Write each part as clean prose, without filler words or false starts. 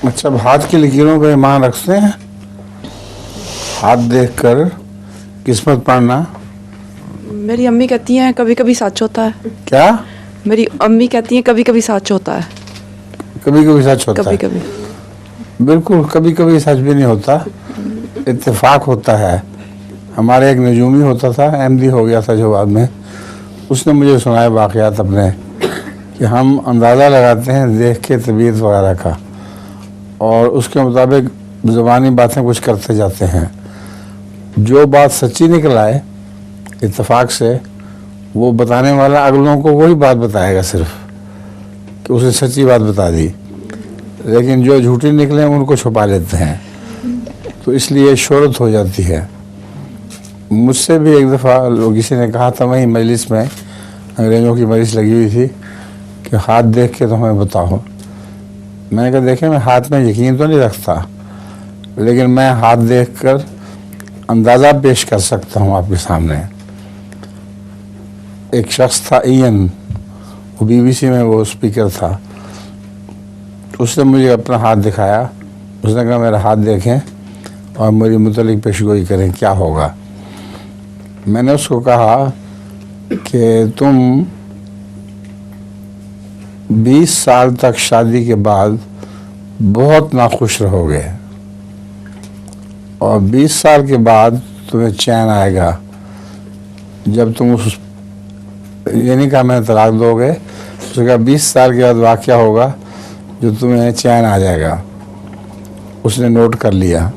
अच्छा, अब हाथ की लकीरों पर ईमान रखते हैं? हाथ देखकर किस्मत पढ़ना? मेरी अम्मी कहती हैं कभी कभी सच होता है। क्या? मेरी अम्मी कहती हैं कभी कभी सच होता है। कभी कभी सच होता कभी है? कभी बिल्कुल, कभी कभी सच भी नहीं होता, इत्तेफाक होता है। हमारे एक नजूमी होता था, एमडी हो गया था जो बाद में, उसने मुझे सुनाए वाक़यात अपने कि हम अंदाज़ा लगाते हैं देख के तबीयत वगैरह का, और उसके मुताबिक ज़बानी बातें कुछ करते जाते हैं। जो बात सच्ची निकल आए इत्तेफाक से, वो बताने वाला अगलों को वही बात बताएगा सिर्फ कि उसने सच्ची बात बता दी, लेकिन जो झूठी निकले उनको छुपा लेते हैं, तो इसलिए शोहरत हो जाती है। मुझसे भी एक दफ़ा किसी ने कहा था, वहीं मजलिस में, अंग्रेज़ों की मजलिस लगी हुई थी, कि हाथ देख के तो हमें बताओ। मैंने कहा देखें, मैं हाथ में यकीन तो नहीं रखता, लेकिन मैं हाथ देखकर अंदाज़ा पेश कर सकता हूँ आपके सामने। एक शख्स था इयन, वो BBC में वो स्पीकर था, उसने मुझे अपना हाथ दिखाया। उसने कहा मेरा हाथ देखें और मेरी मुतल्लिक पेशगोई करें, क्या होगा। मैंने उसको कहा कि तुम 20 साल तक शादी के बाद बहुत नाखुश रहोगे, और 20 साल के बाद तुम्हें चैन आएगा जब तुम उस, ये नहीं कहा मैंने तलाक दोगे, उसने कहा 20 साल के बाद वाक़या होगा जो तुम्हें चैन आ जाएगा। उसने नोट कर लिया।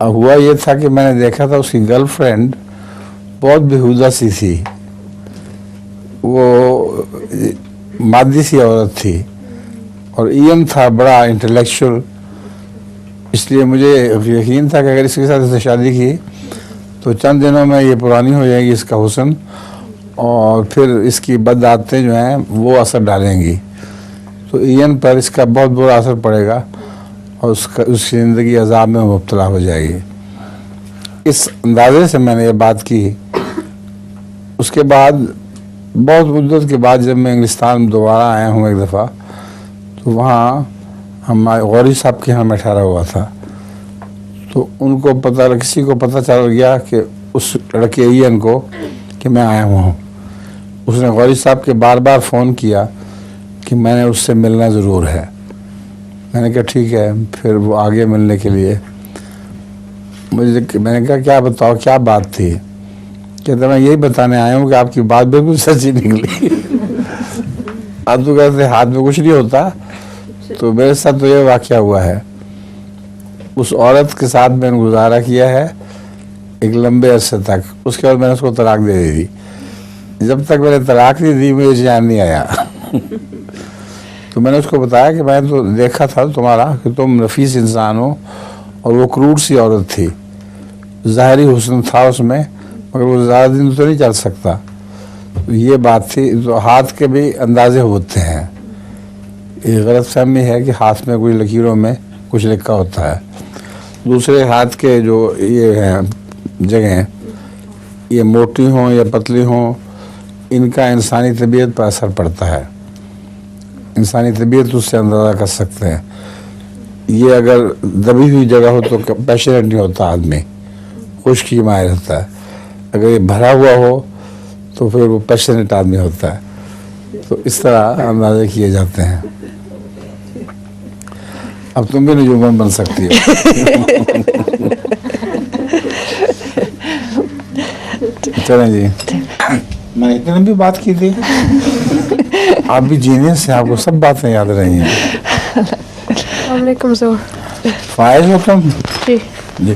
अब हुआ ये था कि मैंने देखा था उसकी गर्लफ्रेंड बहुत बेहुदा सी थी, वो मादी सी औरत थी, और इयन था बड़ा इंटेलेक्चुअल, इसलिए मुझे यकीन था कि अगर इसके साथ इसने शादी की तो चंद दिनों में ये पुरानी हो जाएगी इसका हुस्न, और फिर इसकी बद आदतें जो हैं वो असर डालेंगी, तो इयन पर इसका बहुत बुरा असर पड़ेगा और उसकी ज़िंदगी अज़ाब में मुब्तला हो जाएगी। इस अंदाज़े से मैंने ये बात की। उसके बाद बहुत मुद्दत के बाद जब मैं इंग्लिस्तान दोबारा आया हूँ एक दफ़ा, तो वहाँ हमारे गौरी साहब के यहाँ मैं ठहरा हुआ था, तो उनको पता, किसी को पता चल गया कि उस लड़के इयन को कि मैं आया हुआ हूँ। उसने गौरी साहब के बार बार फ़ोन किया कि मैंने उससे मिलना ज़रूर है। मैंने कहा ठीक है, फिर वो आगे मिलने के लिए मैंने कहा क्या बताओ, क्या बात थी। कहते मैं यही बताने आया हूँ कि आपकी बात बिल्कुल सच्ची निकली। अब तो कहते हाथ में कुछ नहीं होता, तो मेरे साथ तो ये वाक़या हुआ है। उस औरत के साथ मैंने गुजारा किया है एक लंबे अरसे तक, उसके बाद मैंने उसको तलाक दे दी। जब तक मैंने तलाक नहीं दी मुझे चैन नहीं आया। तो मैंने उसको बताया कि मैं तो देखा था तुम्हारा कि तुम नफीस इंसान हो, और वो क्रूर सी औरत थी, ज़ाहरी हुस्न था उसमें, मगर वो ज़्यादा दिन तो नहीं चल सकता। तो ये बात थी। तो हाथ के भी अंदाजे होते हैं। ये गलत फहमी है कि हाथ में कोई लकीरों में कुछ लिखा होता है। दूसरे हाथ के जो ये हैं जगह, ये मोटी हों या पतली हों, इनका इंसानी तबीयत पर असर पड़ता है। इंसानी तबीयत उससे अंदाज़ा कर सकते हैं। ये अगर दबी हुई जगह हो तो पैशनेट नहीं होता आदमी, खुश्की माहिर रहता है। अगर ये भरा हुआ हो तो फिर वो पैशनेट आदमी होता है। तो इस तरह अंदाजे किए जाते हैं। अब तुम भी नजूमन बन सकती हो। चलें जी, मैंने इतने भी बात की थी, आप भी जीनियस हैं, आपको सब बातें याद रही हैं। वालेकुम सलाम। फाइज हो तुम? जी जी।